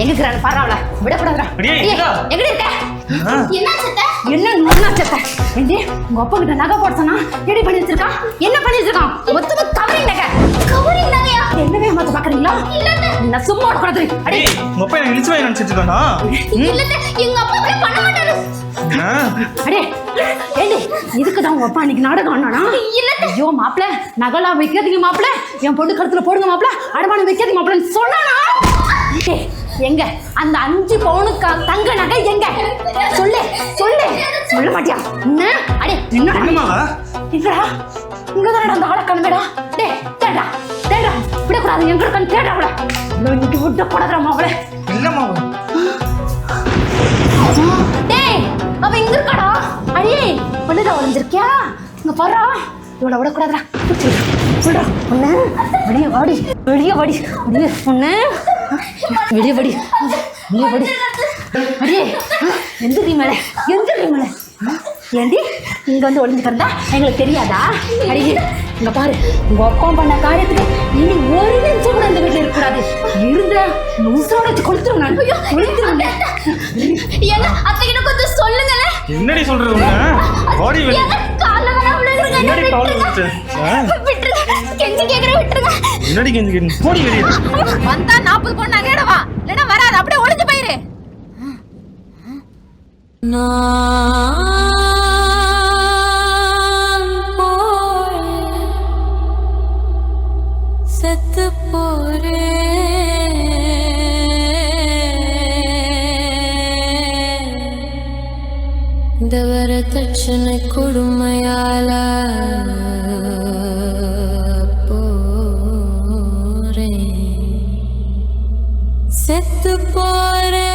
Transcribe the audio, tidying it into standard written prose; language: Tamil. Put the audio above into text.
எங்க இருக்கிறாரு பரவாயில்ல விடக்கூடாதுடா. எங்கடி இருக்க? என்ன சத்த? என்ன சத்த? ஏண்டி உங்க அப்பா கிட்ட நகை போட சொன்னா ரெடி பண்ணி வச்சிருக்கான். என்ன பண்ணி வச்சிருக்கான்? மொத்தமா கவரிங் நகை. கவரிங் நகையா? என்னவே மாத்த பாக்குறீங்களா? இல்ல நான் சும்மா ஓடக்கூடாது. அடே உங்க அப்பா எனக்கு இழுச்சு நினைச்சிட்டு இருக்கானா? இல்ல எங்க அப்பா அப்படி பண்ண மாட்டாரு. அடே ஏண்டி இதுக்குதான் உங்க அப்பா அன்னைக்கு நாடகம் ஆனானா? இல்ல ஐயோ மாப்பிள்ள நகலா வைக்காதீங்க மாப்பிள்ள, என் பொண்ணு கருத்துல போடுங்க மாப்பிள்ள, அடமானம் வைக்காதீங்க மாப்பிள்ளன்னு சொன்னானா? எங்க அந்த 5 பவுனுக்கு தங்க நகை எங்க? சொல்லு சொல்லு. சொல்ல மாட்டியா? என்ன அடே என்னடா இங்கடா இங்கதான் அந்த ஆளை கண்மேடா. டே தேடா தேடா விடக்கூடாது. எங்க இருக்கான்னு தேடா அவளை. இன்னைக்கு விட்ட போடாதா மாப்பிள்ள. இல்ல மாவு. டேய் அவ எங்க இருக்காடா? அடே பொண்ணுதான் ஒளிஞ்சிருக்கியா? இங்க பாரு இவளை விடக்கூடாதுடா. சொல்றா பொண்ணு வெளியே வாடி வெளியே வாடி வெளியே பொண்ணு வெளியே வாடி வெளியே வாடி. அடியே எந்திரி மேலே எந்திரி மேலே. ஏண்டி இங்க வந்து ஒளிஞ்சுக்கிறதா எங்களுக்கு தெரியாதா? அடியே இங்க பாரு உங்க அப்பா பண்ண காரியத்துக்கு இனி ஒரு நிமிஷம் கூட இந்த வீட்டுல இருக்கக்கூடாது. இருந்த உசுரோட வச்சு கொளுத்துருங்க. கொளுத்துருங்க. ஏங்க அத்தைகிட்ட கொஞ்சம் சொல்லுங்களே. என்னடி சொல்றது உன்ன? பாடி வெளிய கால்ல வர விழுகுறங்க. என்னடி கால் விட்டு? விட்டுருங்க. கெஞ்சி கேக்குற விட்டுருங்க. என்னடி கெஞ்சி போடி வெளிய. வந்தா 40 பொண்ணு நகையோட வா. இல்லனா வராது. அப்படியே ஒளிஞ்சு போயிரு. செத்து போரே இந்த வரதட்சணை கொடுமையால போரே செத்து போரே.